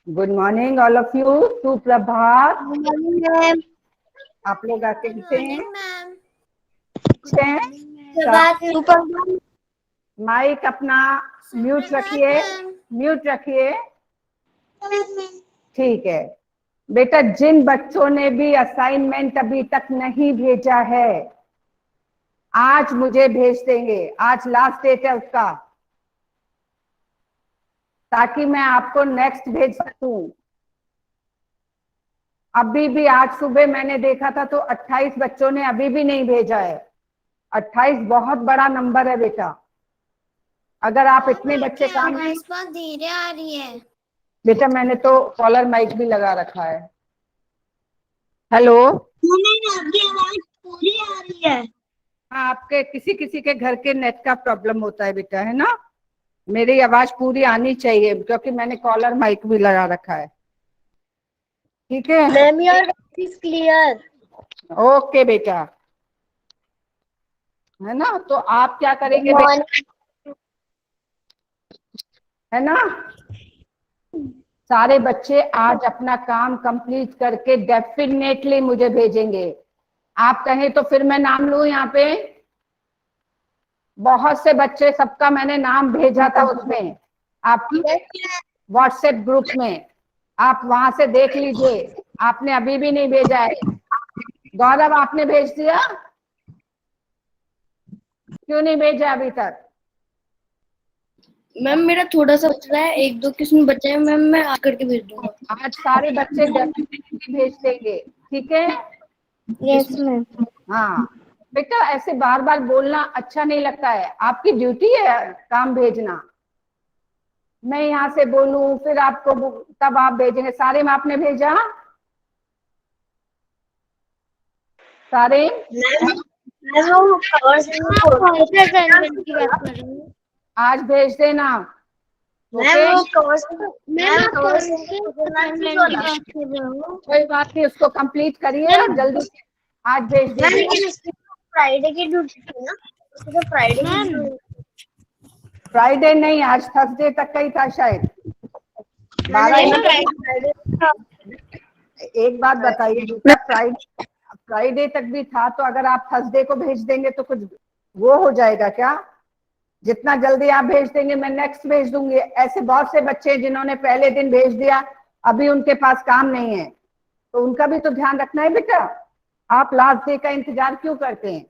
Good morning all of you. सुप्रभात। Ma'am. आप लोग आके कैसे हैं? मैम। ठीक हैं? सुप्रभात। माइक अपना म्यूट रखिए, म्यूट रखिए। ठीक है बेटा, जिन बच्चों ने भी असाइनमेंट अभी तक नहीं भेजा है, आज मुझे भेज देंगे। आज लास्ट डेट है उसका, ताकि मैं आपको नेक्स्ट भेज सकूं। अभी भी आज सुबह मैंने देखा था तो 28 बच्चों ने अभी भी नहीं भेजा है। 28 बहुत बड़ा नंबर है बेटा। अगर आप इतने बच्चे काम नहीं, बहुत धीरे आ रही है बेटा मैंने तो कॉलर माइक भी लगा रखा है। हेलो। आपकी आवाज पूरी आ रही है। हाँ, आपके किसी किसी के घर के नेट का प्रॉब्लम होता है बेटा, है ना। मेरी आवाज पूरी आनी चाहिए क्योंकि मैंने कॉलर माइक भी लगा रखा है। ठीक है ma'am, your voice is clear. Okay बेटा, है ना। तो आप क्या करेंगे बेटा, है ना। सारे बच्चे आज अपना काम कंप्लीट करके डेफिनेटली मुझे भेजेंगे। आप कहें तो फिर मैं नाम लूं यहाँ पे। बहुत से बच्चे, सबका मैंने नाम भेजा था उसमें, आपकी व्हाट्सएप ग्रुप में। आप वहां से देख लीजिए। आपने अभी भी नहीं भेजा है। गौरव, आपने भेज दिया? क्यों नहीं भेजा अभी तक? मैम, मेरा थोड़ा सा बच रहा है, एक दो किस्म बचे हैं मैम, मैं आ करके भेज दूंगा। आज सारे बच्चे डेफिनेटली भेज देंगे, ठीक है। Yes ma'am. हाँ बेटा, ऐसे बार बार बोलना अच्छा नहीं लगता है। आपकी ड्यूटी है काम भेजना। मैं यहाँ से बोलूं फिर आपको, तब आप भेजेंगे। सारे में आपने भेजा? सारे? आज भेज देना। कोई बात नहीं, उसको कंप्लीट करिए और जल्दी से आज भेज दीजिए। फ्राइडे की ड्यूटी थी ना, तो फ्राइडे की फ्राइडे नहीं, आज थर्सडे तक का ही था शायद। 12। एक बात बताइए बेटा, फ्राइडे तक भी था तो अगर आप थर्सडे को भेज देंगे तो कुछ वो हो जाएगा क्या? जितना जल्दी आप भेज देंगे मैं नेक्स्ट भेज दूंगी। ऐसे बहुत से बच्चे जिन्होंने पहले दिन भेज दिया, अभी उनके पास काम नहीं है, तो उनका भी तो ध्यान रखना है बेटा। आप लास्ट डे का इंतजार क्यों करते हैं?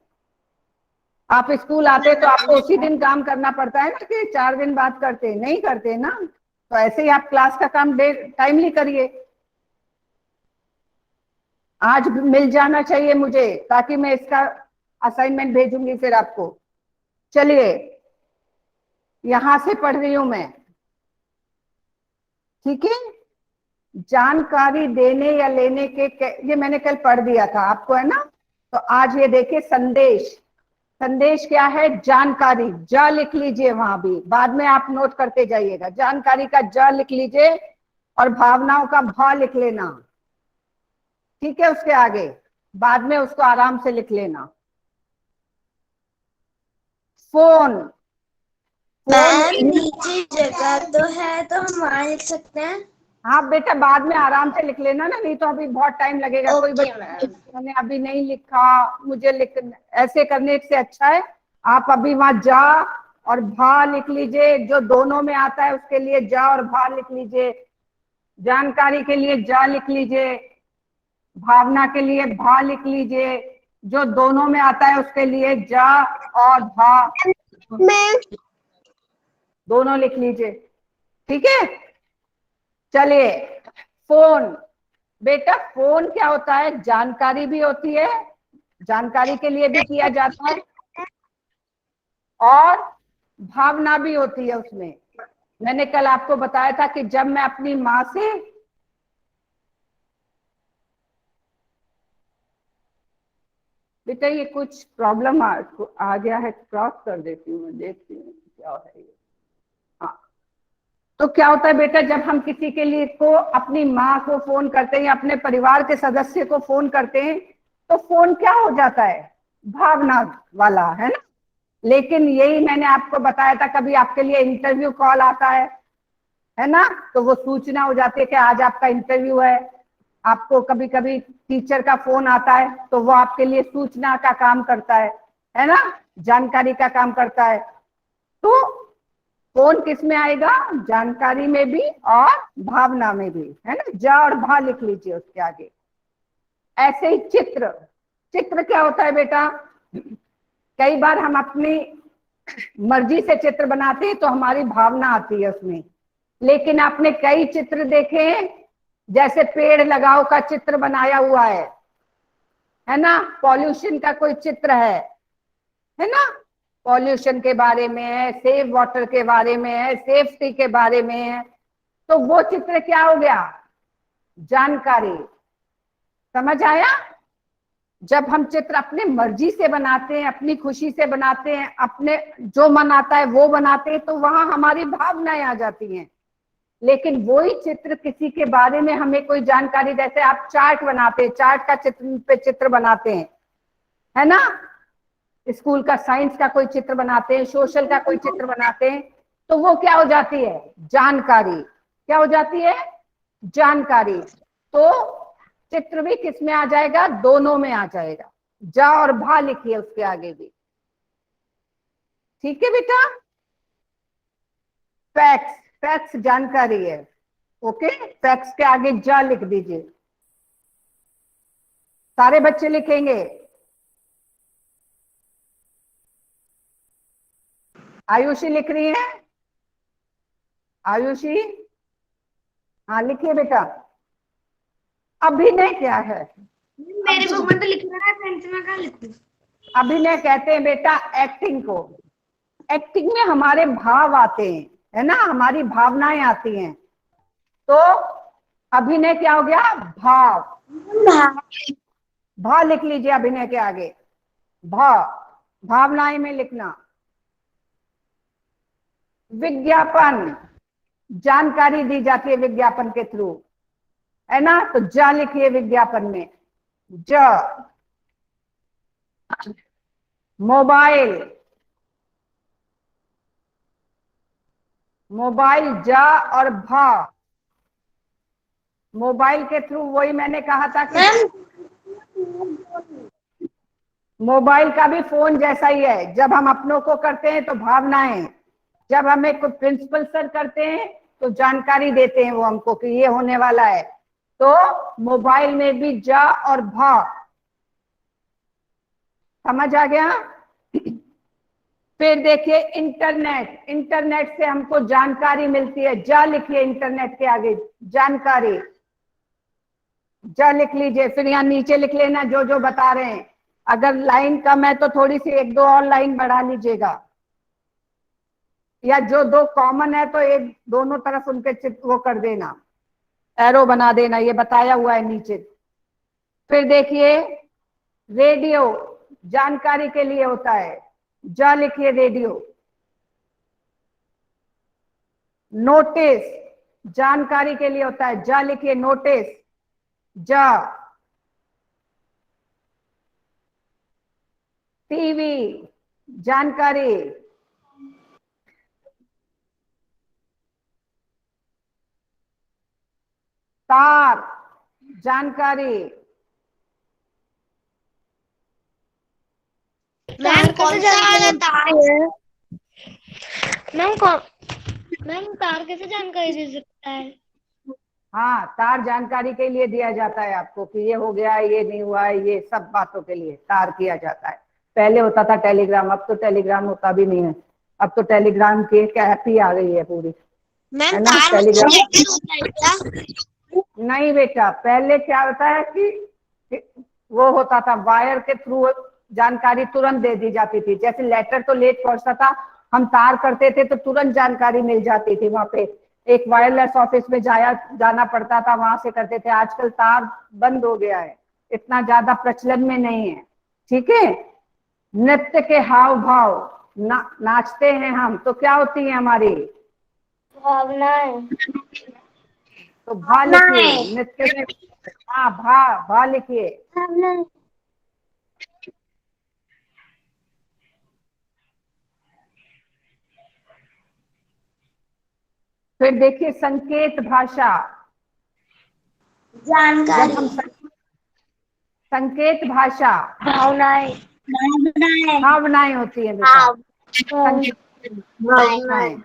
आप स्कूल आते तो आपको उसी दिन काम करना पड़ता है ना, कि 4 दिन बाद करते? नहीं करते ना। तो ऐसे ही आप क्लास का काम टाइमली करिए। आज मिल जाना चाहिए मुझे, ताकि मैं इसका असाइनमेंट भेजूंगी फिर आपको। चलिए, यहां से पढ़ रही हूं मैं, ठीक है। जानकारी देने या लेने के, ये मैंने कल पढ़ दिया था आपको, है ना। तो आज ये देखिए, संदेश। संदेश क्या है? जानकारी। ज लिख लीजिए, वहां भी बाद में आप नोट करते जाइएगा। जानकारी का ज लिख लीजिए और भावनाओं का भ लिख लेना, ठीक है। उसके आगे बाद में उसको आराम से लिख लेना। फोन। मैम, नीचे जगह तो है तो हम वहाँ लिख सकते हैं। हाँ बेटा, बाद में आराम से लिख लेना ना, नहीं तो अभी बहुत टाइम लगेगा। कोई ओके बच्चा मैम। मैंने अभी नहीं लिखा, मुझे लिख, ऐसे करने से अच्छा है आप अभी वहां जा और भा लिख लीजिए। जो दोनों में आता है उसके लिए जा और भा लिख लीजिए। जानकारी के लिए जा लिख लीजिए, भावना के लिए भा लिख लीजिए। जो दोनों में आता है उसके लिए जा और भा मैम, दोनों लिख लीजिए, ठीक है। चलिए, फोन। बेटा फोन क्या होता है? जानकारी भी होती है, जानकारी के लिए भी किया जाता है, और भावना भी होती है उसमें। मैंने कल आपको बताया था कि जब मैं अपनी माँ से, बेटा ये कुछ प्रॉब्लम आ गया है, क्रॉस कर देती हूँ, मैं देखती हूँ क्या है ये। हाँ, तो क्या होता है बेटा, जब हम किसी के लिए को, अपनी माँ को फोन करते हैं या अपने परिवार के सदस्य को फोन करते हैं, तो फोन क्या हो जाता है? भावना वाला, है ना। लेकिन यही मैंने आपको बताया था, कभी आपके लिए इंटरव्यू कॉल आता है है ना। तो वो सूचना हो जाती है कि आज आपका इंटरव्यू है। आपको कभी कभी टीचर का फोन आता है तो वो आपके लिए सूचना का काम करता है ना, जानकारी का काम करता है। तो फोन किस में आएगा, जानकारी में भी और भावना में भी, है ना। जा और भा लिख लीजिए उसके आगे। ऐसे ही चित्र, चित्र क्या होता है बेटा, कई बार हम अपनी मर्जी से चित्र बनाते हैं तो हमारी भावना आती है उसमें। लेकिन आपने कई चित्र देखे हैं, जैसे पेड़ लगाओ का चित्र बनाया हुआ है ना, पॉल्यूशन का कोई चित्र है ना, पॉल्यूशन के बारे में है, सेव वाटर के बारे में है, सेफ्टी के बारे में है। तो वो चित्र क्या हो गया, जानकारी। समझ आया। जब हम चित्र अपने मर्जी से बनाते हैं, अपनी खुशी से बनाते हैं, अपने जो मन आता है वो बनाते हैं, तो वहां हमारी भावनाएं आ जाती हैं। लेकिन वही चित्र किसी के बारे में हमें कोई जानकारी, जैसे आप चार्ट बनाते हैं, चार्ट का चित्र पे चित्र बनाते हैं, है ना, स्कूल का साइंस का कोई चित्र बनाते हैं, सोशल का कोई चित्र बनाते हैं, तो वो क्या हो जाती है, जानकारी। क्या हो जाती है, जानकारी। तो चित्र भी किस में आ जाएगा, दोनों में आ जाएगा। जा और भा लिखिए उसके आगे भी। ठीक है बेटा। फैक्ट्स, फैक्ट्स जानकारी है। ओके, फैक्ट्स के आगे जा लिख दीजिए। सारे बच्चे लिखेंगे। आयुषी लिख रही है, आयुषी, हाँ लिखिए बेटा। अभिनय क्या है, मेरे बुक में तो लिख रहा है, पेंस में कहाँ लिखूं? अभिनय कहते हैं बेटा एक्टिंग को। एक्टिंग में हमारे भाव आते हैं, है ना, हमारी भावनाएं आती हैं। तो अभिनय क्या हो गया, भाव। भा लिख लीजिए अभिनय के आगे, भा, भावनाएं में लिखना। विज्ञापन, जानकारी दी जाती है विज्ञापन के थ्रू, है ना। तो जा लिखिए विज्ञापन में, ज। मोबाइल, मोबाइल जा और भा। मोबाइल के थ्रू वही मैंने कहा था कि मोबाइल का भी फोन जैसा ही है। जब हम अपनों को करते हैं तो भावनाएं, जब हमें कोई प्रिंसिपल सर करते हैं तो जानकारी देते हैं वो हमको कि ये होने वाला है। तो मोबाइल में भी जा और भा। समझ आ गया। फिर देखिए इंटरनेट, इंटरनेट से हमको जानकारी मिलती है। जा लिखिए इंटरनेट के आगे, जानकारी। जा लिख लीजिए। फिर यहाँ नीचे लिख लेना जो जो बता रहे हैं। अगर लाइन कम है तो थोड़ी सी एक दो और लाइन बढ़ा लीजिएगा, या जो दो कॉमन है तो एक दोनों तरफ उनके चित्र वो कर देना, एरो बना देना, ये बताया हुआ है नीचे। फिर देखिए रेडियो, जानकारी के लिए होता है। जा लिखिए रेडियो। नोटिस, जानकारी के लिए होता है। जा लिखिए नोटिस, जा। टीवी, जानकारी। तार, जानकारी। मैम कौन सा वाला तार है? मैम तार कैसे जानकारी दे सकता है? हाँ, तार जानकारी के लिए दिया जाता है आपको कि ये हो गया, ये नहीं हुआ है, ये सब बातों के लिए तार किया जाता है। पहले होता था टेलीग्राम, अब तो टेलीग्राम होता भी नहीं है। अब तो टेलीग्राम की एक ऐप ही आ गई है पूरी, मैम है ना, तार टेलीग्राम। मतलब होता है क्या? नहीं बेटा, पहले क्या होता है कि वो होता था वायर के थ्रू जानकारी तुरंत दे दी जाती थी। जैसे लेटर तो लेट पहुंचता था, हम तार करते थे तो तुरंत जानकारी मिल जाती थी। वहां पे एक वायरलेस ऑफिस में जाना पड़ता था, वहां से करते थे। आजकल तार बंद हो गया है, इतना ज्यादा प्रचलन में नहीं है। ठीक है। नृत्य के हाव भाव, नाचते हैं हम तो क्या होती है हमारी भावनाएं। तो भा लिखिए नृत्य में। हाँ, भा लिखिए। भावनाएं। फिर देखिए संकेत भाषा, जब जानकारी, हम संकेत भाषा, भावनाएं, भावनाएं होती है बेटा, संकेत भावनाएं।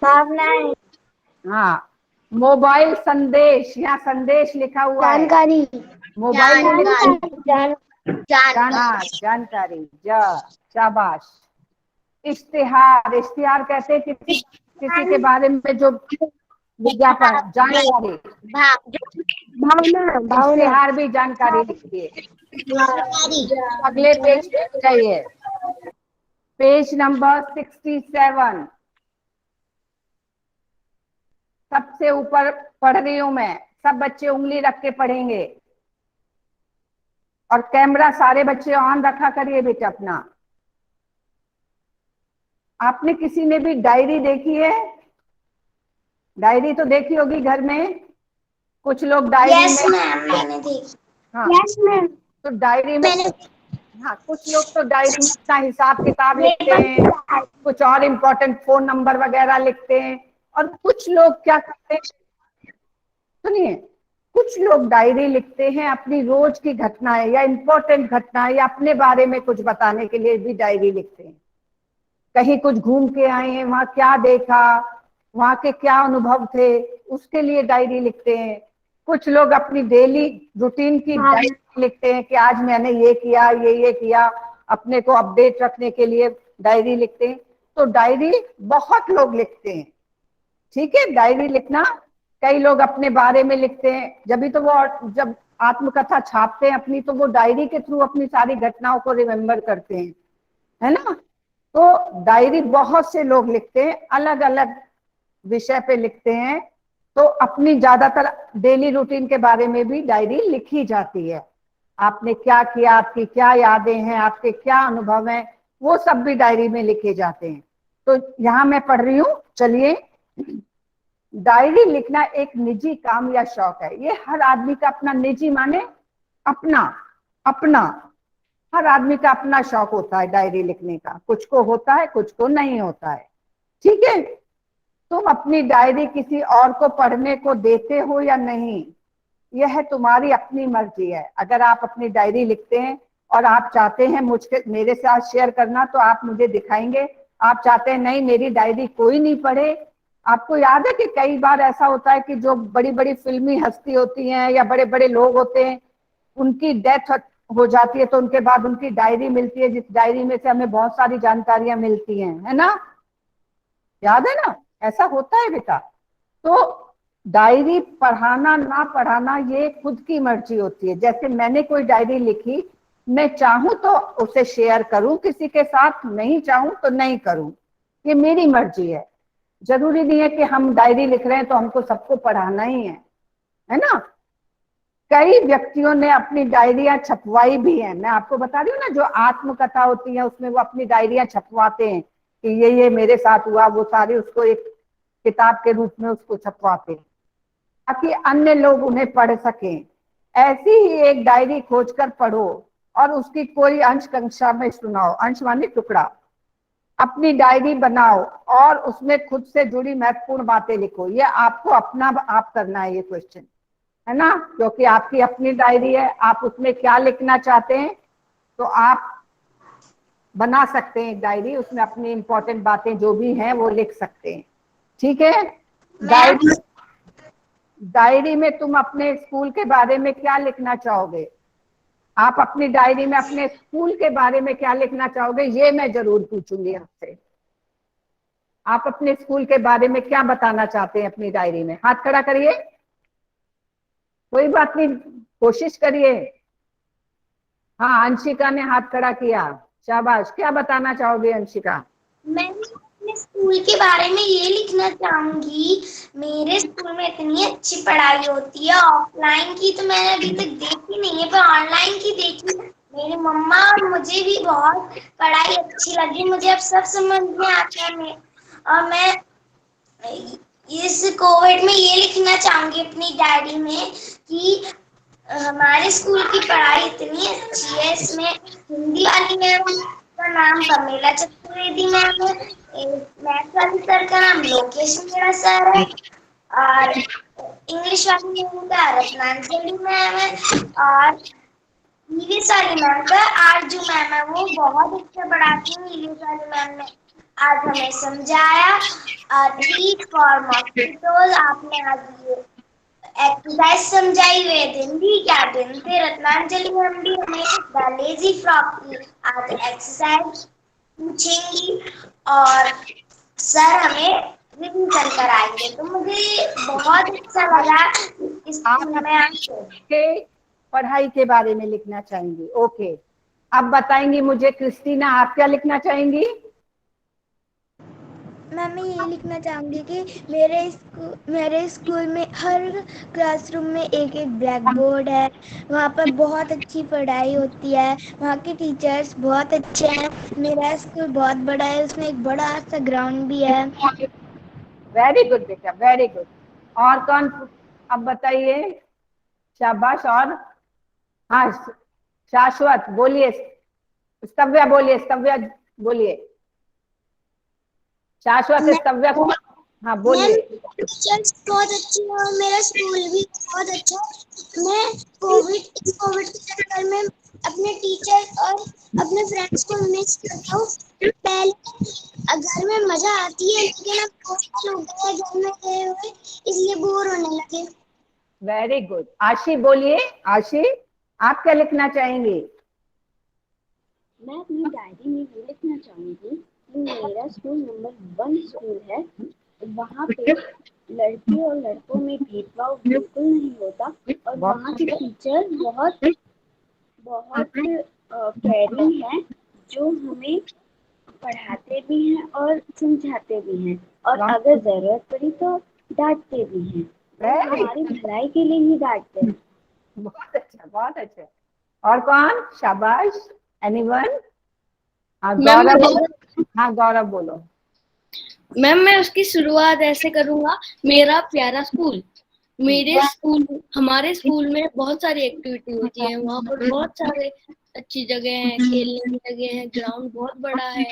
भावनाएं, हाँ, मोबाइल संदेश, यहाँ संदेश लिखा हुआ है, जानकारी, मोबाइल में लिखा, जानकारी, हाँ जानकारी, शाबाश। इश्तिहार, इश्तिहार कहते हैं किसी किसी के बारे में जो विज्ञापन, जानकारी। भावना, भावना, इश्तिहार भी जानकारी लिखिए। अगले पेज पे जाइए, पेज नंबर 67, सबसे ऊपर पढ़ रही हूं मैं, सब बच्चे उंगली रख के पढ़ेंगे और कैमरा सारे बच्चे ऑन रखा करिए बेटा अपना। आपने किसी ने भी डायरी देखी है? डायरी तो देखी होगी घर में, कुछ लोग डायरी यस में, मैम मैंने देखी। हाँ यस मैम, तो डायरी में, हाँ कुछ लोग तो डायरी में अपना हिसाब किताब लिखते हैं, कुछ और इम्पोर्टेंट फोन नंबर वगैरह लिखते हैं, और कुछ लोग क्या करते हैं, सुनिए, कुछ लोग डायरी लिखते हैं अपनी रोज की घटनाएं या इम्पोर्टेंट घटनाएं या अपने बारे में कुछ बताने के लिए भी डायरी लिखते हैं। कहीं कुछ घूम के आए हैं, वहां क्या देखा, वहां के क्या अनुभव थे, उसके लिए डायरी लिखते हैं। कुछ लोग अपनी डेली रूटीन की डायरी लिखते हैं कि आज मैंने ये किया, ये किया, अपने को अपडेट रखने के लिए डायरी लिखते हैं। तो डायरी बहुत लोग लिखते हैं, ठीक है, डायरी लिखना। कई लोग अपने बारे में लिखते हैं, जब तो वो जब आत्मकथा छापते हैं अपनी, तो वो डायरी के थ्रू अपनी सारी घटनाओं को रिमेम्बर करते हैं, है ना। तो डायरी बहुत से लोग लिखते हैं, अलग अलग विषय पे लिखते हैं। तो अपनी ज्यादातर डेली रूटीन के बारे में भी डायरी लिखी जाती है। आपने क्या किया, आपकी क्या यादें हैं, आपके क्या अनुभव हैं, वो सब भी डायरी में लिखे जाते हैं। तो यहाँ मैं पढ़ रही हूँ, चलिए। डायरी लिखना एक निजी काम या शौक है। ये हर आदमी का अपना, निजी माने अपना, अपना, हर आदमी का अपना शौक होता है डायरी लिखने का। कुछ को होता है, कुछ को नहीं होता है, ठीक है। तुम अपनी डायरी किसी और को पढ़ने को देते हो या नहीं, यह तुम्हारी अपनी मर्जी है। अगर आप अपनी डायरी लिखते हैं और आप चाहते हैं मुझके मेरे साथ शेयर करना, तो आप मुझे दिखाएंगे। आप चाहते हैं नहीं मेरी डायरी कोई नहीं पढ़े। आपको याद है कि कई बार ऐसा होता है कि जो बड़ी बड़ी फिल्मी हस्ती होती हैं या बड़े बड़े लोग होते हैं, उनकी डेथ हो जाती है, तो उनके बाद उनकी डायरी मिलती है, जिस डायरी में से हमें बहुत सारी जानकारियां मिलती हैं, है ना, याद है ना, ऐसा होता है बेटा। तो डायरी पढ़ाना ना पढ़ाना ये खुद की मर्जी होती है। जैसे मैंने कोई डायरी लिखी, मैं चाहूं तो उसे शेयर करूं किसी के साथ, नहीं चाहूं तो नहीं करूं, ये मेरी मर्जी है। जरूरी नहीं है कि हम डायरी लिख रहे हैं तो हमको सबको पढ़ाना ही है ना। कई व्यक्तियों ने अपनी डायरियां छपवाई भी हैं। मैं आपको बता रही हूँ ना, जो आत्मकथा होती है उसमें वो अपनी डायरियां छपवाते हैं कि ये मेरे साथ हुआ, वो सारे उसको एक किताब के रूप में उसको छपवाते हैं ताकि अन्य लोग उन्हें पढ़ सकें। ऐसी ही एक डायरी खोजकर पढ़ो और उसकी कोई अंश कक्षा में सुनाओ। अंश माने टुकड़ा। अपनी डायरी बनाओ और उसमें खुद से जुड़ी महत्वपूर्ण बातें लिखो। ये आपको अपना आप करना है ये क्वेश्चन, है ना, क्योंकि आपकी अपनी डायरी है। आप उसमें क्या लिखना चाहते हैं तो आप बना सकते हैं एक डायरी, उसमें अपनी इंपॉर्टेंट बातें जो भी हैं वो लिख सकते हैं, ठीक है। डायरी में तुम अपने स्कूल के बारे में क्या लिखना चाहोगे? आप अपनी डायरी में अपने स्कूल के बारे में क्या लिखना चाहोगे, ये मैं जरूर पूछूंगी आपसे। आप अपने स्कूल के बारे में क्या बताना चाहते हैं अपनी डायरी में? हाथ खड़ा करिए, कोई बात नहीं, कोशिश करिए। हाँ, अंशिका ने हाथ खड़ा किया, शाबाश। क्या बताना चाहोगे अंशिका? मैं अपने स्कूल के बारे में ये लिखना चाहूंगी, मेरे स्कूल में इतनी अच्छी पढ़ाई होती है। ऑफलाइन की तो मैंने अभी तक देखी नहीं है, पर ऑनलाइन की देखी। मेरी मम्मा और मुझे भी बहुत पढ़ाई अच्छी लगी। मुझे अब सब समझ में आता है। और मैं इस कोविड में ये लिखना चाहूंगी अपनी डायरी में कि हमारे स्कूल की पढ़ाई इतनी अच्छी है। इसमें हिंदी वाली मैम का नाम कमेला चतुर्वेदी द्विवेदी मैम है, मैथ वाली सर का नाम लोकेश मीणा सर है, और इंग्लिश वाली मैम का रत्नांजलि मैम है, और ईवीएस वाली मैम का आरजू मैम है। वो बहुत अच्छा पढ़ाती है। ईवीएस वाली मैम ने आज हमें समझाया ट्रीट फॉर मॉस्किटोज। आपने आज ये एक्सरसाइज समझाई। वे दिन भी क्या दिन थे। रत्नांजलि मैम भी हमें द लेजी फ्रॉक की आज एक्सरसाइज पूछेंगी, और सर हमें रिवीजन कराएंगे। तो मुझे बहुत अच्छा लगा इस आप स्कूल में आके। के पढ़ाई के बारे में लिखना चाहेंगी। ओके, अब बताएंगी मुझे क्रिस्टीना, आप क्या लिखना चाहेंगी? मैम मैं ये लिखना चाहूँगी कि मेरे स्कूल में हर क्लासरूम में एक एक ब्लैक बोर्ड है। वहाँ पर बहुत अच्छी पढ़ाई होती है। वहाँ के टीचर्स बहुत अच्छे हैं। मेरा स्कूल बहुत बड़ा है, उसमें एक बड़ा सा ग्राउंड भी है। वेरी गुड बेटा, वेरी गुड। और कौन, अब बताइए। शाबाश। और हाँ, शाश्वत बोलिए। स्तव्या बोलिए, स्तव्या बोलिए। शाश्वत, स्तव्या को, हाँ मैम बोलिए। टीचर्स बहुत अच्छी है और मेरा स्कूल भी बहुत अच्छा है। मैं इस कोविड के चक्कर में अपने टीचर और अपने फ्रेंड्स को मिस करता हूँ। पहले घर में मजा आती है, लेकिन अब 2 साल हो गए घर में गए हुए, इसलिए बोर होने लगे। Very good. आशी बोलिए। आशी, आप क्या लिखना चाहेंगे? मैं अपनी डायरी में ये लिखना चाहूँगी कि मेरा स्कूल नंबर 1 स्कूल है। वहाँ पे लड़के और लड़कों में भेदभाव बिल्कुल नहीं होता, और वहाँ के टीचर बहुत बहुत केयरिंग हैं, जो हमें पढ़ाते भी हैं और समझाते भी हैं, और अगर ज़रूरत पड़ी तो डांटते भी हैं, और हमारी भलाई के लिए ही डांटते हैं। बहुत अच्छा, बहुत अच्छा। और कौन? शाबाश। एनीवन? हाँ गौरव। हाँ गौरव बोलो। मैम मैं उसकी शुरुआत ऐसे करूंगा। मेरा प्यारा स्कूल। हमारे स्कूल में बहुत सारी एक्टिविटी होती है। वहाँ पर बहुत सारे अच्छी जगह है, खेलने की जगह है, ग्राउंड बहुत बड़ा है,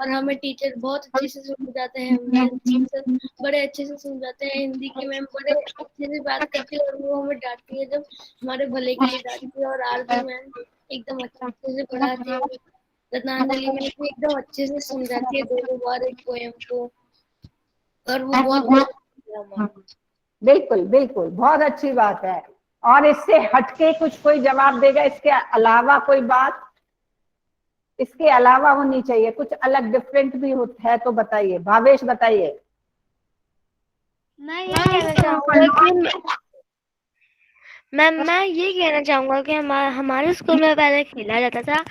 और हमें टीचर बहुत अच्छे से समझाते हैं। मैम टीचर बड़े अच्छे से समझाते हैं। हिंदी की मैम बड़े अच्छे से बात करती है, और वो हमें डांटती है जब हमारे भले के लिए डांटती है। और आरती मैम एकदम अच्छे से पढ़ाती है। रत्नांजलि मैम भी एकदम अच्छे से समझाती है 2-2 बार एक पोएम को, और वो बहुत बिल्कुल बिल्कुल, बहुत अच्छी बात है। और इससे हटके कुछ कोई जवाब देगा? इसके अलावा कोई बात इसके अलावा होनी चाहिए, कुछ अलग डिफरेंट भी है तो बताइए। भावेश बताइए। मैं ये कहना चाहूँगा कि मैं ये कहना चाहूँगा कि हमारे स्कूल में पहले खेला जाता था,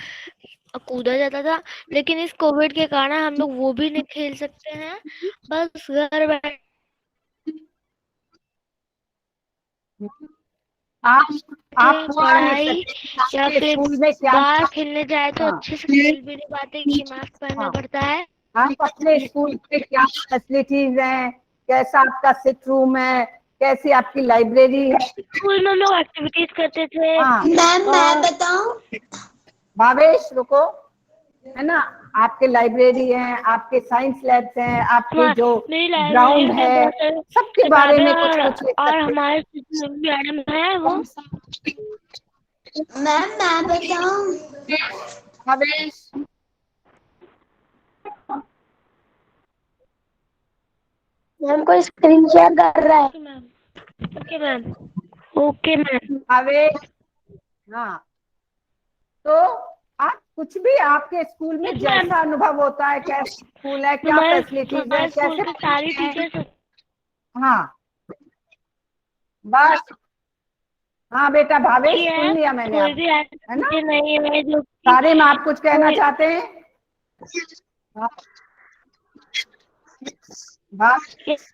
कूदा जाता था, लेकिन इस कोविड के कारण हम लोग वो भी नहीं खेल सकते हैं। बस घर बैठ आप आप पूरा लिख पढ़ाई सकते हैं या आपके फिर स्कूल में क्या? बाहर खेलने जाए तो हाँ, अच्छे से खेल भी नहीं पाते कि मास्क पहनना हाँ, पड़ता है। आप अपने स्कूल में क्या फैसिलिटीज हैं? कैसा आपका सिट रूम है? कैसी आपकी लाइब्रेरी है? स्कूल में हम लोग एक्टिविटीज करते थे। हाँ मैम मैं बताऊं? भावेश रुको, है ना। आपके लाइब्रेरी है, आपके साइंस लैब्स हैं, आपके जो मेरी लाइब्रेरी ग्राउंड में है, बहुत सारी सबके बारे किताबें में कुछ कुछ लिख और सकते हमारे मैडम है वो। मैम मैं बताऊं? हैं। भावेश, मैम को स्क्रीन शेयर कर रहा है। Okay ma'am. Okay ma'am. Bhavesh, हाँ। तो आप कुछ भी आपके स्कूल में यस मैम। जैसा अनुभव होता है, कैसा स्कूल है, क्या हमारे फैसिलिटीज है, हमारे स्कूल कैसे के सारी हैं? टीचर्स। हाँ बस। हाँ बेटा भावेश, अच्छी सुन है। लिया मैंने कोई आप, भी है ना। ऐसी नहीं है जो कि सारे में आप कुछ कहना कोई चाहते हैं? हाँ, भावेश,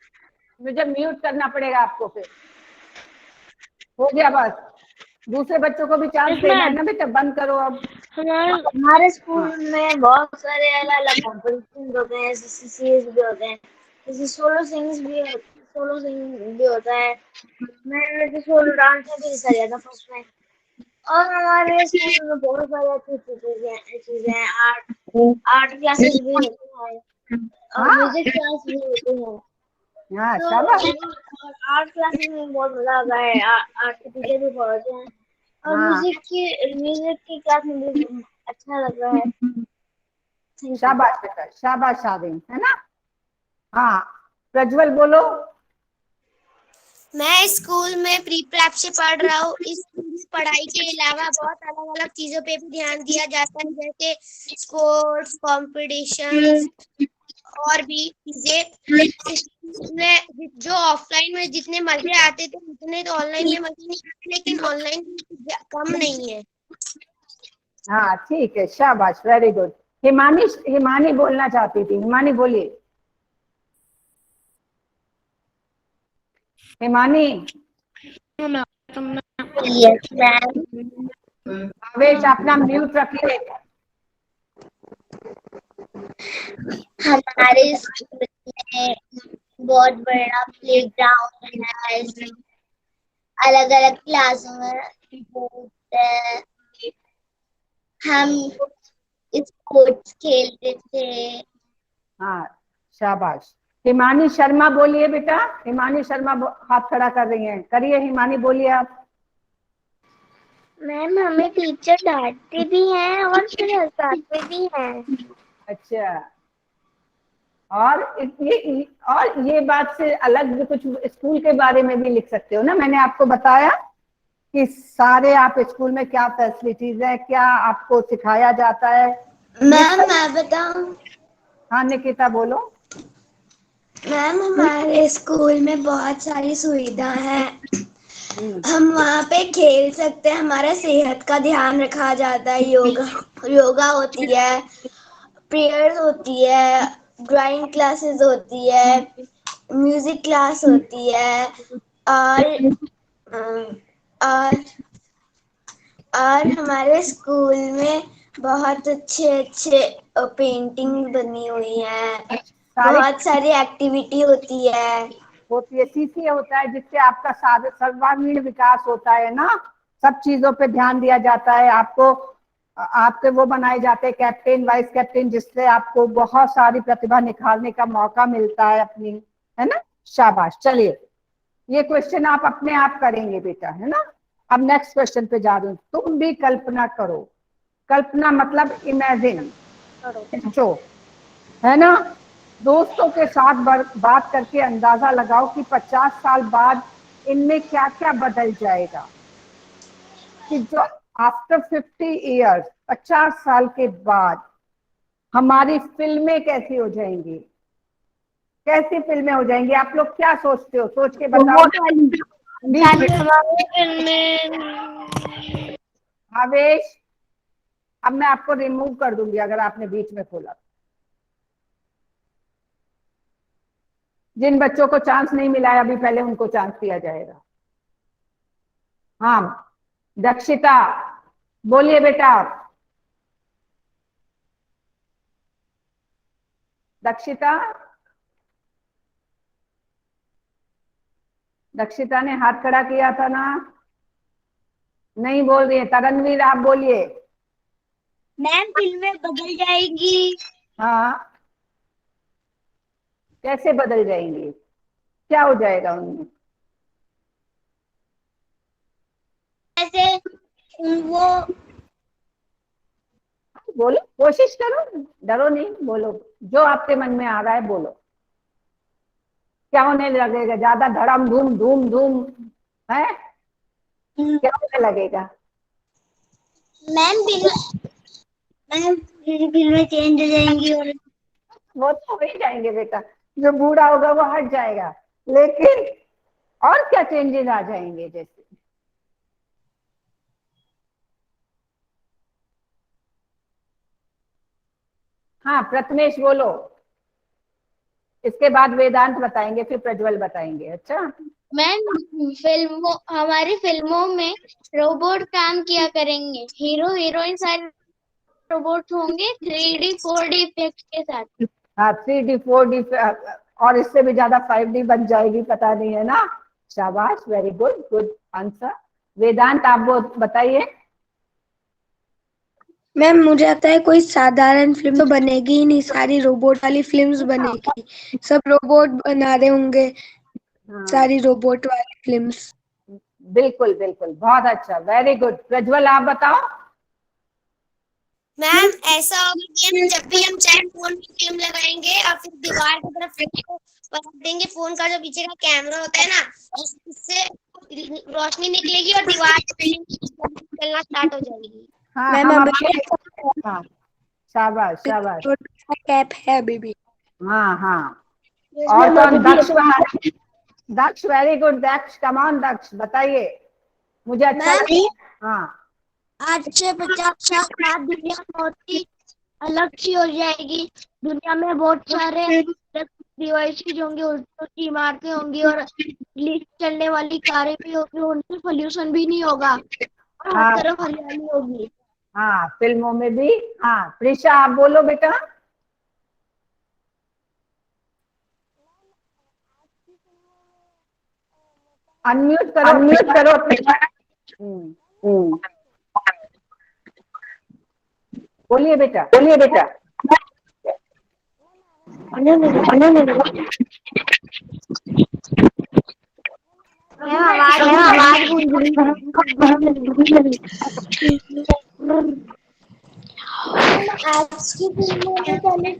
मुझे म्यूट करना पड़ेगा आपको फिर। हो गया बस। दूसरे बच्चों को भी चांस यस देना है मैम। ना बेटा, बंद करो अब। हमारे स्कूल हाँ, में बहुत सारे अलग अलग कॉम्पिटिशन होते हैं। सीसीसीएस भी होते हैं, जैसे सोलो सिंगिंग भी होता है। मैंने तो सोलो डांस में भी हिस्सा लिया था फर्स्ट में। और हमारे स्कूल में बहुत सारी अच्छी चीजें हैं। आर्ट क्लासेस भी होती है और हाँ म्यूजिक क्लास भी होती है। हाँ तो शाबाश। आर्ट क्लासेस में बहुत मजा आता है। आर्ट के टीचर भी पढ़ाते हैं और हाँ म्यूजिक की क्लास में भी अच्छा लग रहा है। Thank you. शाबाश बेटा, शाबाश शादीन, है ना। हाँ प्रज्वल बोलो। मैं स्कूल में प्री प्रेप से पढ़ रहा हूँ। इस पढ़ाई के अलावा बहुत अलग अलग चीजों पे भी ध्यान दिया जाता है, जैसे स्पोर्ट्स कॉम्पिटिशन्स और भी चीजें। इसमें जो ऑफलाइन में जितने मजे आते थे उतने तो ऑनलाइन में मजे नहीं आते, लेकिन ऑनलाइन कम नहीं है। हाँ ठीक है, शाबाश, वेरी गुड। हिमानी, हिमानी बोलना चाहती थी, हिमानी बोलिए। हिमानी। Yes ma'am. आवेश अपना म्यूट रखिए। हमारे स्कूल में बहुत बड़ा प्लेग्राउंड है। अलग अलग क्लासों में होता है। हम स्पोर्ट्स खेलते थे। हाँ शाबाश। हिमानी शर्मा बोलिए बेटा। हिमानी शर्मा हाथ खड़ा कर रही हैं, करिए हिमानी, बोलिए आप। मैम हमें टीचर डांटते भी हैं और फिर हंसाते भी हैं। अच्छा, और ये बात से अलग भी कुछ स्कूल के बारे में भी लिख सकते हो ना। मैंने आपको बताया कि सारे आप स्कूल में क्या फैसिलिटीज है, क्या आपको सिखाया जाता है। मैम मैं बताऊं? हाँ निकिता बोलो। मैम हमारे स्कूल में बहुत सारी सुविधा है। हम्म, हम वहाँ पे खेल सकते हैं, हमारा सेहत का ध्यान रखा जाता है। योगा योगा होती है, प्रेयर्स होती है, ड्राइंग क्लासेस होती है, म्यूजिक क्लास होती है और और और हमारे स्कूल में बहुत अच्छे अच्छे पेंटिंग बनी हुई है। सारी बहुत सारी एक्टिविटी होती है। होती है, सीसी होता है, जिससे आपका सर्वांगीण विकास होता है ना। सब चीजों पे ध्यान दिया जाता है आपको। आपके वो बनाए जाते हैं कैप्टन वाइस कैप्टन, जिससे आपको बहुत सारी प्रतिभा निखारने का मौका मिलता है अपनी, है ना। शाबाश। चलिए ये क्वेश्चन आप अपने आप करेंगे बेटा, है ना। अब नेक्स्ट क्वेश्चन पे जा रही हूँ। तुम भी कल्पना करो। कल्पना मतलब इमेजिन, सोचो, है ना। दोस्तों के साथ बात करके अंदाजा लगाओ कि 50 साल बाद इनमें क्या क्या बदल जाएगा। कि जो आफ्टर 50 ईयर्स, 50 साल के बाद हमारी फिल्में कैसी हो जाएंगी, कैसी फिल्में हो जाएंगी। आप लोग क्या सोचते हो, सोच के बताओ। आवेश, अब मैं आपको रिमूव कर दूंगी अगर आपने बीच में खोला। जिन बच्चों को चांस नहीं मिला है अभी, पहले उनको चांस दिया जाएगा। हाँ दक्षिता बोलिए बेटा आप। दक्षिता, दक्षिता ने हाथ खड़ा किया था ना, नहीं बोल रही है। तरणवीर आप बोलिए। मैम फिल्में बदल जाएगी। हाँ कैसे बदल जाएंगी, क्या हो जाएगा उनमें। ऐसे वो बोलो, कोशिश करो, डरो नहीं, बोलो जो आपके मन में आ रहा है बोलो। क्या होने लगेगा, ज्यादा धड़म धूम धूम धूम है, क्या होने लगेगा। मैम फिल्में चेंज हो जाएंगी और वो तो हो ही जाएंगे बेटा, जो बूढ़ा होगा वो हट जाएगा, लेकिन और क्या चेंजेस आ जाएंगे जैसे। हाँ प्रथमेश बोलो, इसके बाद वेदांत बताएंगे, फिर प्रज्वल बताएंगे। अच्छा मैम हमारी फिल्मों में रोबोट काम किया करेंगे। हीरो हीरोइन सारे रोबोट होंगे 3D 4D इफेक्ट्स के साथ। हाँ 3D 4D और इससे भी ज्यादा 5D बन जाएगी, पता नहीं, है ना। शाबाश, वेरी गुड, गुड आंसर। वेदांत आप वो बताइए। मैम मुझे लगता है कोई साधारण फिल्म तो बनेगी ही नहीं, सारी रोबोट वाली फिल्म्स बनेगी। सब रोबोट बना रहे होंगे, हाँ सारी रोबोट वाली फिल्म्स। बिल्कुल बिल्कुल, बहुत अच्छा, वेरी गुड। प्रज्वल आप बताओ। मैम ऐसा होगा कि हम जब भी हम चाहे फोन में फिल्म लगाएंगे और फिर दीवार की तरफ फोन को पलट देंगे, फोन का जो पीछे का कैमरा होता है ना, उससे रोशनी निकलेगी और दीवार पे फिल्म चलना स्टार्ट हो जाएगी। हाँ मैम हम अभी अपने, हाँ शाबाश शाबाश, छोटा सा कैप है अभी भी। हाँ हाँ। Yes, और मैम कौन? अभी भी दक्ष वहाँ, Daksh very good, Daksh come on Daksh, बताइए, मुझे अच्छा मैम लगा। हाँ आज से 50 साल बाद दुनिया बहुत ही अलग सी हो जाएगी। दुनिया में बहुत सारे डिवाइसेज होंगे, उनकी इमारतें होंगी और बिजली से चलने वाली कारें भी होंगी, उनसे पोल्यूशन भी नहीं होगा और हर हाँ तरफ हरियाली होगी। हाँ, फिल्मों में भी। हाँ प्रिशा आप बोलो बेटा। अनम्यूट करो। अनम्यूट करो। हम्म, हम्म, बोलिए बेटा। बोलिए बेटा। आवाज गूंज रही आज की फिल्मों में पहले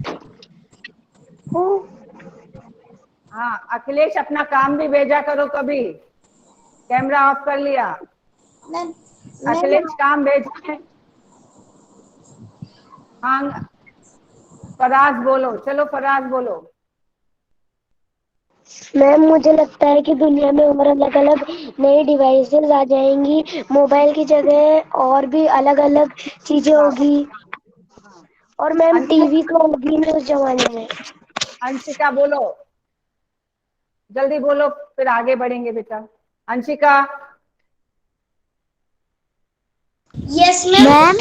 हाँ अखिलेश अपना काम भी भेजा करो कभी, कैमरा ऑफ कर लिया। अखिलेश काम भेजा है। हाँ फराज बोलो, चलो फराज बोलो। मैम मुझे लगता है कि दुनिया में और अलग अलग नई डिवाइसेस आ जाएंगी, मोबाइल की जगह और भी अलग अलग चीजें हाँ होगी। हाँ। और मैम अंशिका, टीवी तो होगी नहीं उस जमाने में। अंशिका बोलो, जल्दी बोलो फिर आगे बढ़ेंगे बेटा। अंशिका। Yes ma'am.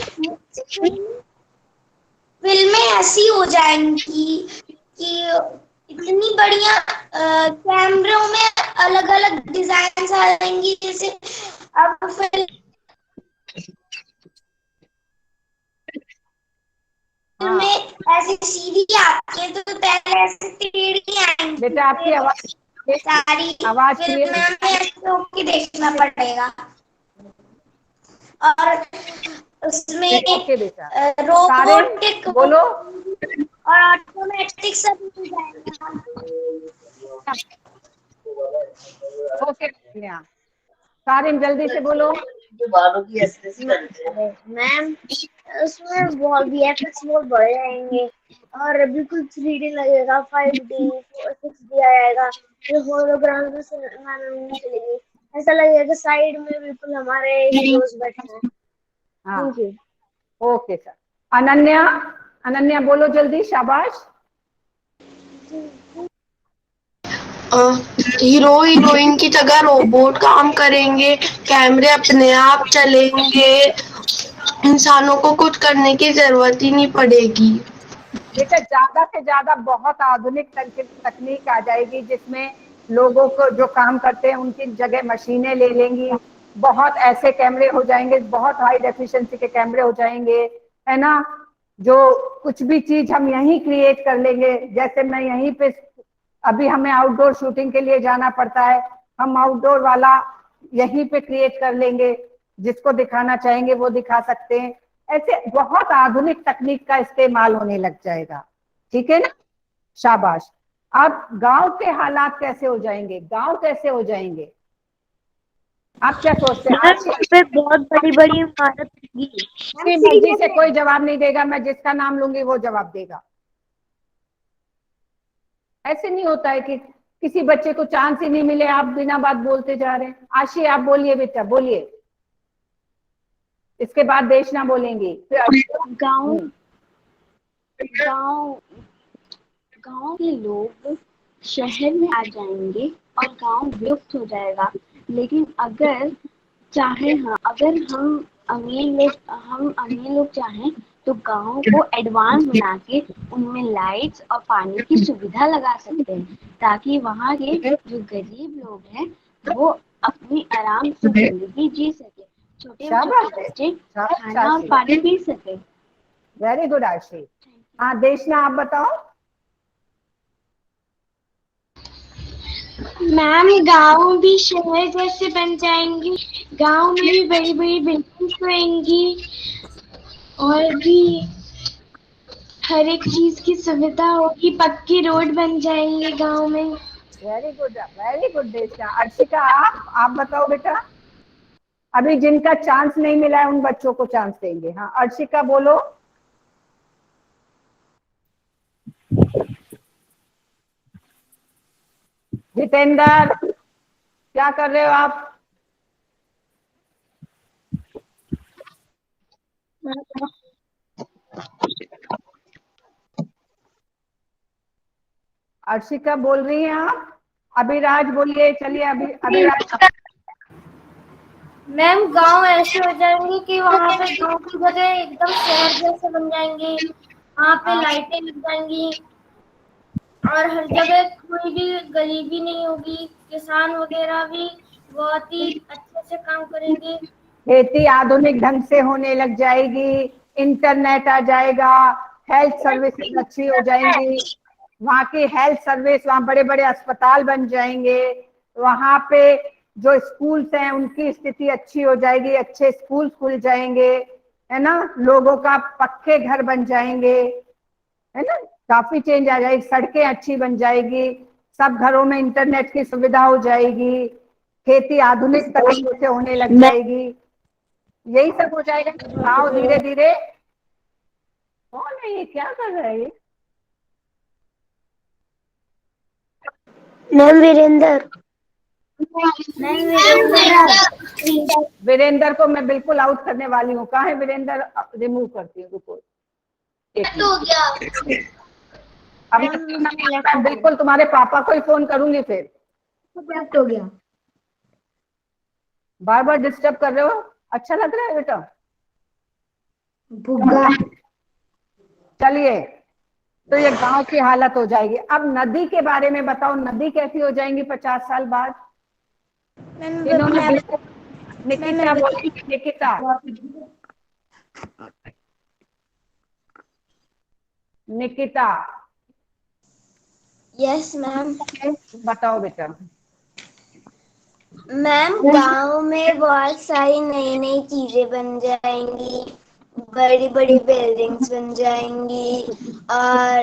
फिल्में ऐसी हो जाएंगी कि इतनी बढ़िया कैमरों में अलग अलग डिजाइन आ जाएंगी, जैसे अब फिल्म हाँ में ऐसी सीधी आती है तो पहले ऐसे टेढ़ी आएंगी, बेटा आपकी फिर आवाज, सारी आवाज फिल्म क्लियर। में ऐसे होके देखना पड़ेगा। और उसमें ओके बेटा। सारिन रोबोटिक बोलो। और ऑटोमेटिक सब हो जाएगा। ओके सारिन जल्दी से बोलो। मैम उसमें बहुत VFX बहुत बढ़ जाएंगे और बिल्कुल 3D लगेगा, 5D 6D आएगा, फिर होलोग्राम में नहीं चलेगी, ऐसा लगेगा कि साइड में बिल्कुल हमारे हीरोज बैठे हैं। हाँ thank you. Okay sir. Ananya, Ananya बोलो जल्दी, शाबाश। हीरो हीरोइन की जगह रोबोट काम करेंगे, कैमरे अपने आप चलेंगे, इंसानों को कुछ करने की जरूरत ही नहीं पड़ेगी। बेटा ज्यादा से ज्यादा बहुत आधुनिक तकनीक आ जाएगी, जिसमें लोगों को जो काम करते हैं उनकी जगह मशीनें ले लेंगी। बहुत ऐसे कैमरे हो जाएंगे, बहुत हाई डेफिशिएंसी के कैमरे हो जाएंगे, है ना, जो कुछ भी चीज हम यहीं क्रिएट कर लेंगे। जैसे मैं यहीं पे, अभी हमें आउटडोर शूटिंग के लिए जाना पड़ता है, हम आउटडोर वाला यहीं पे क्रिएट कर लेंगे, जिसको दिखाना चाहेंगे वो दिखा सकते हैं। ऐसे बहुत आधुनिक तकनीक का इस्तेमाल होने लग जाएगा, ठीक है ना, शाबाश। अब गांव के हालात कैसे हो जाएंगे, गांव कैसे हो जाएंगे, आप क्या सोचते हैं? पे बहुत बड़ी बड़ी इमारत होगी। अपनी मर्जी से कोई जवाब नहीं देगा, मैं जिसका नाम लूंगी वो जवाब देगा। ऐसे नहीं होता है कि किसी बच्चे को चांस ही नहीं मिले, आप बिना बात बोलते जा रहे हैं। आशी आप बोलिए बेटा, बोलिए, इसके बाद देश ना बोलेंगी। गांव गांव गांव के लोग शहर में आ जाएंगे और गांव विलुप्त हो जाएगा। लेकिन अगर चाहे हाँ अगर हम अमीर लोग चाहें तो गांव को एडवांस बना के उनमें लाइट्स और पानी की सुविधा लगा सकते हैं, ताकि वहाँ के जो गरीब लोग हैं वो अपनी आराम से जिंदगी जी सके, छोटे छोटे शाबाश बच्चे शाबाश खाना और आशी, पानी पी सके। वेरी गुड आशी। हाँ देशना, आप बताओ। मैम गांव भी शहर जैसे बन जाएंगे, गांव में भी बड़ी बड़ी बिल्डिंग्स होंगी और भी हर एक चीज की सुविधा होगी, पक्की रोड बन जाएंगे गांव में। वेरी गुड देशना। अर्शिका, आप बताओ बेटा। अभी जिनका चांस नहीं मिला है उन बच्चों को चांस देंगे। हाँ अर्शिका बोलो। जितेंद्र, क्या कर रहे हो आप? अर्शिका बोल रही हैं आप? अभिराज बोलिए, चलिए अभिराज। मैम गांव ऐसे हो जाएंगे कि वहाँ पे गांव की जगह एकदम शहर जैसे बन जाएंगे, वहाँ पे लाइटें लग जाएंगी और हर जगह कोई भी गरीबी नहीं होगी, किसान वगैरह भी बहुत ही अच्छे से काम करेंगे। खेती आधुनिक ढंग से होने लग जाएगी, इंटरनेट आ जाएगा, हेल्थ सर्विसेज अच्छी हो जाएंगी, वहाँ की हेल्थ सर्विस, वहाँ बड़े बड़े अस्पताल बन जाएंगे, वहाँ पे जो स्कूल्स हैं उनकी स्थिति अच्छी हो जाएगी, अच्छे स्कूल खुल जाएंगे, है ना, लोगों का पक्के घर बन जाएंगे, है ना, काफी चेंज आ जाएगी, सड़कें अच्छी बन जाएगी, सब घरों में इंटरनेट की सुविधा हो जाएगी, खेती आधुनिक तरीके से होने लग जाएगी, यही सब हो जाएगा। गाँव धीरे धीरे। कौन है ये, क्या कर रहा है ये? मैम वीरेंद्र। वीरेंद्र को मैं बिल्कुल आउट करने वाली हूँ। कहाँ है वीरेंद्र? रिमूव करती हूँ, रुको एक मिनट। अब मैं बिल्कुल तुम्हारे पापा को ही फोन करूंगी फिर। हो गया। बार बार डिस्टर्ब कर रहे हो। अच्छा लग रहा है बेटा? भुग्गा। चलिए, तो ये गांव की हालत हो जाएगी। अब नदी के बारे में बताओ, नदी कैसी हो जाएंगी 50 साल बाद? निकिता बोलिए, निकिता। Nikita yes ma'am. बताओ बेटा। मैम गांव में बहुत सारी नई नई चीजें बन जाएंगी, बड़ी बड़ी बिल्डिंग्स बन जाएंगी और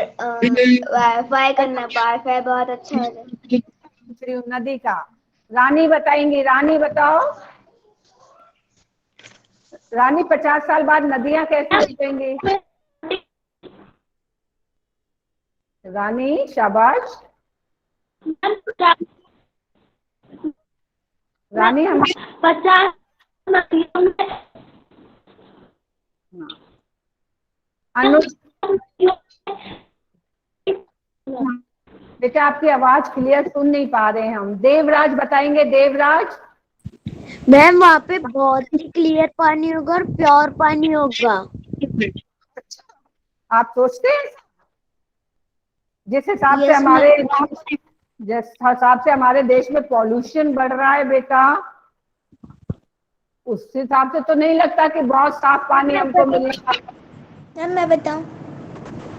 वाईफाई बहुत अच्छा हो जाएगा। नदी का रानी बताएंगी। रानी बताओ, रानी 50 साल बाद नदियां कैसी हो जाएंगी? रानी शाबाश। रानी हम 50 अनु बेटा आपकी आवाज क्लियर सुन नहीं पा रहे हैं हम। देवराज बताएंगे। देवराज। मैम वहाँ पे बहुत ही क्लियर पानी होगा और प्योर पानी होगा। आप सोचते हैं जिस हिसाब से Yes, हमारे देश में पॉल्यूशन बढ़ रहा है बेटा, उस हिसाब से तो नहीं लगता कि बहुत साफ पानी हमको मिलेगा। मैम मैं बताऊं,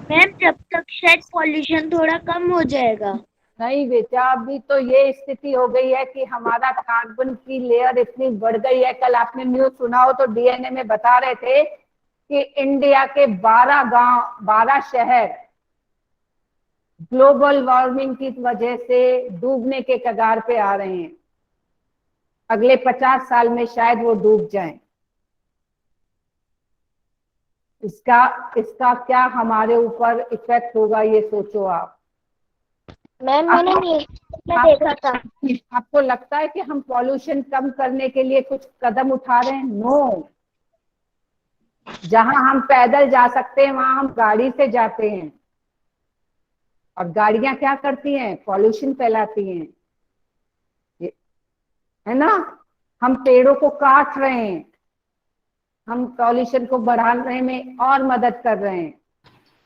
मैम जब तक शायद पॉल्यूशन थोड़ा कम हो जाएगा। नहीं बेटा, अभी तो ये स्थिति हो गई है कि हमारा कार्बन की लेयर इतनी बढ़ गई है। कल आपने न्यूज सुना हो तो डीएनए में बता रहे थे कि इंडिया के 12 गांव, 12 शहर ग्लोबल वार्मिंग की वजह से डूबने के कगार पे आ रहे हैं। अगले 50 साल में शायद वो डूब जाएं। इसका क्या हमारे ऊपर इफेक्ट होगा, ये सोचो आप। मैम मैंने देखा था। आपको लगता है कि हम पॉल्यूशन कम करने के लिए कुछ कदम उठा रहे हैं? नो। जहां हम पैदल जा सकते हैं वहां हम गाड़ी से जाते हैं, और गाड़ियां क्या करती हैं? पॉल्यूशन फैलाती हैं, है ना। हम पेड़ों को काट रहे हैं, हम पॉल्यूशन को बढ़ाने में और मदद कर रहे हैं।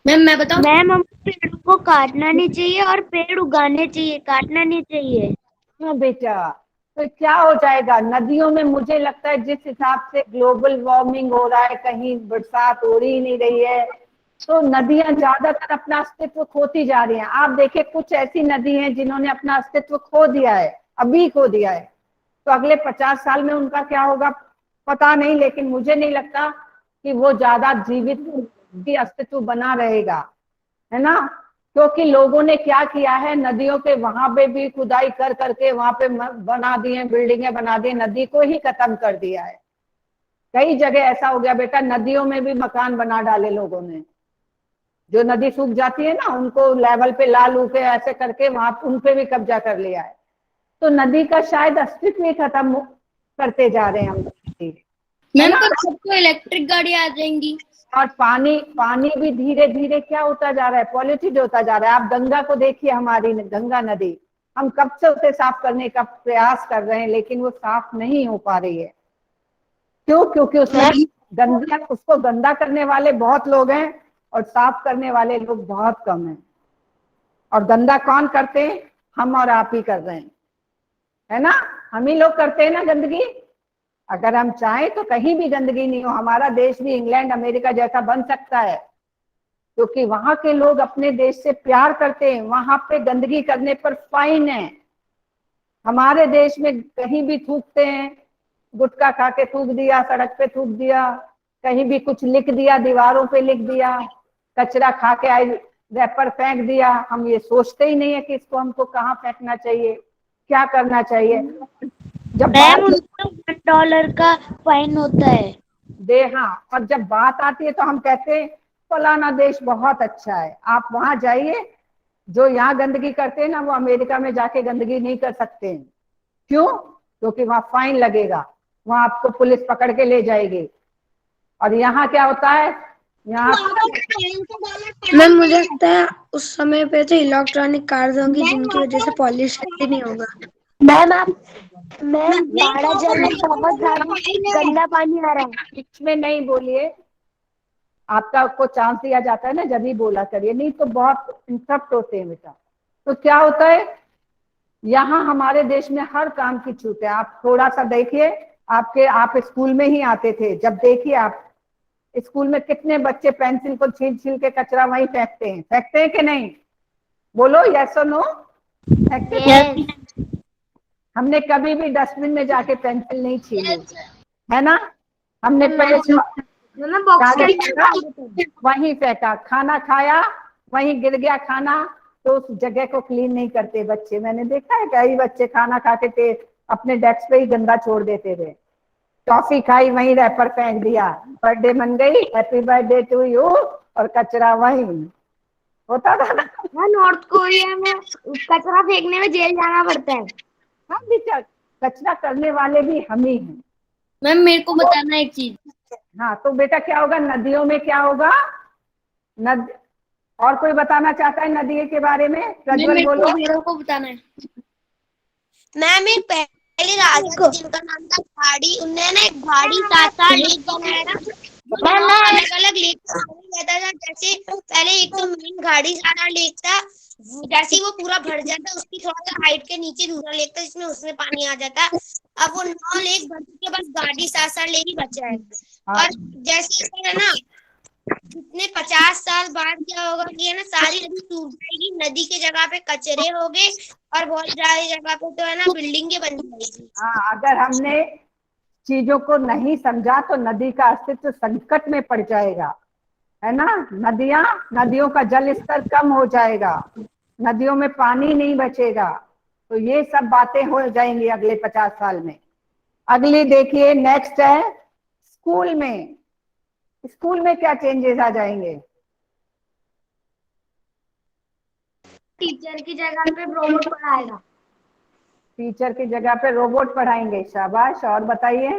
मैम मैं बताऊं? मैम हम पेड़ को काटना नहीं चाहिए और पेड़ उगाने चाहिए, काटना नहीं चाहिए। हाँ बेटा, तो क्या हो जाएगा नदियों में? मुझे लगता है जिस हिसाब से ग्लोबल वार्मिंग हो रहा है, कहीं बरसात हो ही नहीं रही है, तो नदियां ज्यादातर अपना अस्तित्व खोती जा रही हैं। आप देखिए कुछ ऐसी नदी हैं जिन्होंने अपना अस्तित्व खो दिया है, अभी खो दिया है। तो अगले 50 साल में उनका क्या होगा पता नहीं, लेकिन मुझे नहीं लगता कि वो ज्यादा जीवित भी अस्तित्व बना रहेगा, है ना। क्योंकि लोगों ने क्या किया है, नदियों के वहां पे भी खुदाई कर करके वहां पे बना दिए, बिल्डिंगें बना दी, नदी को ही खत्म कर दिया है। कई जगह ऐसा हो गया बेटा, नदियों में भी मकान बना डाले लोगों ने। जो नदी सूख जाती है ना, उनको लेवल पे ला लू के ऐसे करके वहां उन पे भी कब्जा कर लिया है। तो नदी का शायद अस्तित्व ही खत्म करते जा रहे हैं हम, है मैम ना। पर सबको इलेक्ट्रिक गाड़ी आ जाएंगी। और पानी पानी भी धीरे धीरे क्या होता जा रहा है, पॉल्यूटेड होता जा रहा है। आप गंगा को देखिए, हमारी गंगा नदी, हम कब से उसे साफ करने का प्रयास कर रहे हैं, लेकिन वो साफ नहीं हो पा रही है। क्यों? क्योंकि उसमें गंदा, उसको गंदा करने वाले बहुत लोग हैं और साफ करने वाले लोग बहुत कम हैं। और गंदा कौन करते हैं? हम और आप ही कर रहे हैं, है ना। हम ही लोग करते हैं ना गंदगी। अगर हम चाहें तो कहीं भी गंदगी नहीं हो, हमारा देश भी इंग्लैंड अमेरिका जैसा बन सकता है, क्योंकि वहां के लोग अपने देश से प्यार करते हैं। वहां पे गंदगी करने पर फाइन है। हमारे देश में कहीं भी थूकते हैं, गुटखा खा के थूक दिया, सड़क पे थूक दिया, कहीं भी कुछ लिख दिया, दीवारों पे लिख दिया, कचरा खा के आई रैपर फेंक दिया। हम ये सोचते ही नहीं है कि इसको हमको कहाँ फेंकना चाहिए, क्या करना चाहिए। जब मैम उनको $1 का फाइन होता है। हाँ, और जब बात आती है तो हम कहते हैं फलाना देश बहुत अच्छा है। आप वहां जाइए, जो यहाँ गंदगी करते हैं ना, वो अमेरिका में जाके गंदगी नहीं कर सकते हैं। क्यों? क्योंकि वहां फाइन लगेगा, वहां आपको पुलिस पकड़ के ले जाएगी। और यहाँ क्या होता है, यहाँ मैम मुझे लगता है उस समय पे तो इलेक्ट्रॉनिक कार्स होंगी जिनकी वजह से पॉल्यूशन भी नहीं होगा। मैम बाड़ा जल में बहुत ज्यादा गंदा पानी आ रहा है। इसमें नहीं बोलिए, आपका को चांस दिया जाता है ना, जब ही बोला करिए, नहीं तो बहुत इंटरप्ट होते हैं बेटा। तो क्या होता है, यहाँ हमारे देश में हर काम की छूट है। आप थोड़ा सा देखिए, आप स्कूल में ही आते थे, जब देखिए आप स्कूल में कितने बच्चे पेंसिल को छील छील के कचरा वहीं फेंकते हैं कि नहीं? बोलो यस और नो। फेंकते हैं। हमने कभी भी डस्टबिन में जाके पेंसिल नहीं छीली, है ना। हमने वहीं फेंका, खाना खाया वहीं गिर गया खाना, तो उस जगह को क्लीन नहीं करते बच्चे। मैंने देखा है कई बच्चे खाना खाते थे अपने डेस्क पे ही गंदा छोड़ देते थे। टॉफी खाई वहीं रैपर फेंक दिया, बर्थडे मन गई, हैप्पी बर्थडे टू यू, और कचरा वहीं होता था ना। नॉर्थ कोरिया में कचरा फेंकने में जेल जाना पड़ता है। हाँ बेटा, कचरा करने वाले भी हम ही हैं। मैम मेरे को बताना एक चीज। हाँ, तो बेटा क्या होगा नदियों में, क्या होगा नद और कोई बताना चाहता है नदी के बारे में? प्रज्वल बोलो। मेरे को बताना है। मैम एक पहले राजा थी जिनका नाम था घाड़ी, उन्होंने ना एक घाड़ी सासा लेक बनाया था। अलग अलग लेक रहता था। जैसे पहले एक तो मेन घाड़ी सासा लेक था, जैसे वो पूरा भर जाता उसकी थोड़ा सा हाइट के नीचे दूसरा लेक था जिसमें उसमें पानी आ जाता। अब वो 9 लेक भर के बाद घाड़ी सासा लेक ही बचा है। और जैसे है ना, जितने 50 साल बाद क्या होगा कि है ना, सारी नदी सूख जाएगी, नदी के जगह पे कचरे हो गए और बहुत सारी जगह पे तो है ना बिल्डिंगें बन जाएगी। हाँ, अगर हमने चीजों को नहीं समझा तो नदी का अस्तित्व संकट में पड़ जाएगा, है ना। नदियों का जल स्तर कम हो जाएगा, नदियों में पानी नहीं बचेगा। तो ये सब बातें हो जाएंगी अगले 50 साल में। अगली देखिए, नेक्स्ट है स्कूल में। स्कूल में क्या चेंजेस आ जाएंगे? टीचर की जगह पे रोबोट पढ़ाएगा। टीचर की जगह पे रोबोट पढ़ाएंगे, शाबाश। और बताइए।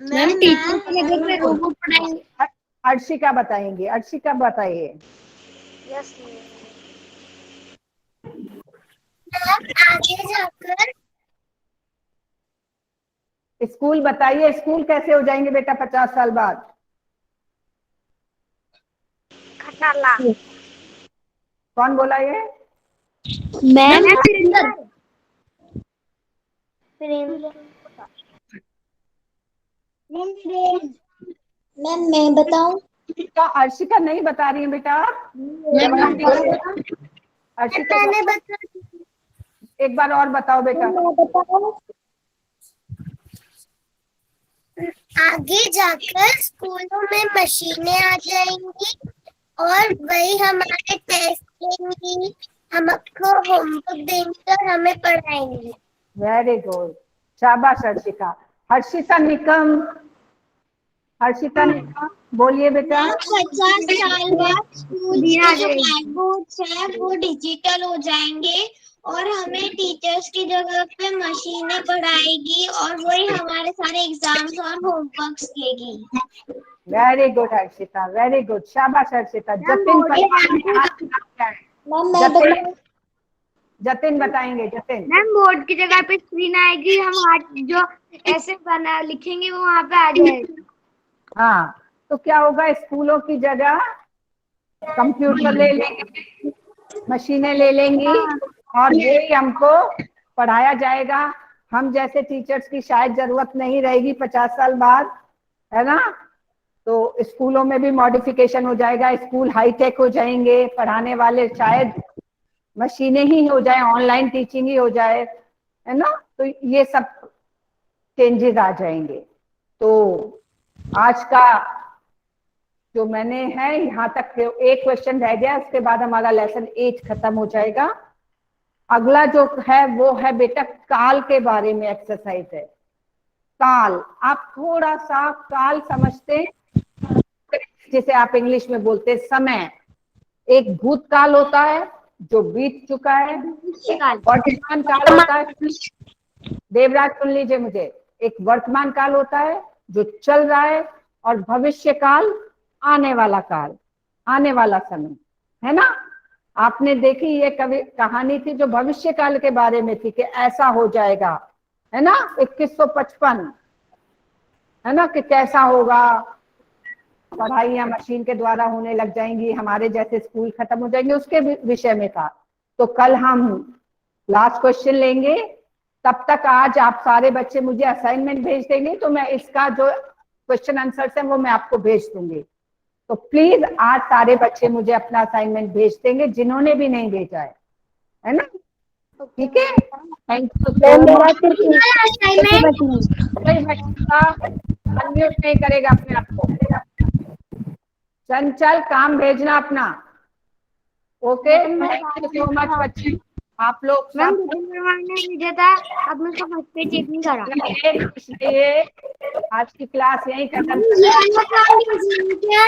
मैम टीचर की जगह पे रोबोट पढ़ाएंगे। अर्शिका बताएंगे, अर्शिका बताइए। यस आगे जाकर स्कूल बताइए, स्कूल कैसे हो जाएंगे बेटा 50 साल बाद? खटाला। कौन बोला ये? मैम मैम मैं बताऊं, तो अर्शिका नहीं बता रही है बेटा? अर्शिका एक बार और बताओ बेटा। आगे जाकर स्कूलों में मशीनें आ जाएंगी और वही हमारे टेस्ट लेंगी, हमको होमवर्क देंगे और हमें पढ़ाएंगी। वेरी गुड, शाबाश हर्षिता। हर्षिता निकम, हर्षिता निकम बोलिए बेटा। 50 साल बाद स्कूल के जो ब्लैक बोर्ड्स है वो डिजिटल हो जाएंगे और हमें टीचर्स की जगह पे मशीनें पढ़ाएगी और वही हमारे सारे एग्जाम्स और होमवर्क्स लेगी। Very good Harshita, very good, शाबाश हर्षिता। जतिन बताएंगे। जतिन मैम बोर्ड की जगह पे स्क्रीन आएगी, हम हाथ जो ऐसे बना लिखेंगे वो वहाँ पे आ जाएगा। हाँ, तो क्या होगा, स्कूलों की जगह कंप्यूटर ले लेंगे, मशीनें ले लेंगी और वही हमको पढ़ाया जाएगा। हम जैसे टीचर्स की शायद जरूरत नहीं रहेगी 50 साल बाद, है ना। तो स्कूलों में भी मॉडिफिकेशन हो जाएगा, स्कूल हाईटेक हो जाएंगे, पढ़ाने वाले शायद मशीनें ही हो जाए, ऑनलाइन टीचिंग ही हो जाए, है ना। तो ये सब चेंजेस आ जाएंगे। तो आज का जो मैंने है यहाँ तक एक क्वेश्चन रह गया, उसके बाद हमारा लेसन 8 खत्म हो जाएगा। अगला जो है वो है बेटा काल के बारे में एक्सरसाइज है। काल, आप थोड़ा सा काल समझते, जिसे आप इंग्लिश में बोलते हैं समय। एक भूतकाल होता है जो बीत चुका है, वर्तमान काल होता है। देवराज सुन लीजिए मुझे, एक वर्तमान काल होता है जो चल रहा है, और भविष्य काल आने वाला काल, आने वाला समय, है ना। आपने देखी ये कहानी थी जो भविष्य काल के बारे में थी कि ऐसा हो जाएगा, है ना, 2155, है ना, कि कैसा होगा, पढ़ाइयाँ मशीन के द्वारा होने लग जाएंगी, हमारे जैसे स्कूल खत्म हो जाएंगे, उसके विषय में था। तो कल हम लास्ट क्वेश्चन लेंगे। तब तक आज आप सारे बच्चे मुझे असाइनमेंट भेज देंगे, तो मैं इसका जो क्वेश्चन आंसर है वो मैं आपको भेज दूंगी। तो प्लीज आज सारे बच्चे मुझे अपना असाइनमेंट भेज देंगे, जिन्होंने भी नहीं भेजा है ना। ठीक है, thank you so much. Unmute नहीं करेगा अपने आप को। चंचल, काम भेजना अपना। Okay, thank you so much बच्चे। आप लोग मैम ने भेजा था, अब मैं उसका फर्स्ट पेज चेक नहीं करा। इसलिए आज की क्लास यहीं खत्म क्या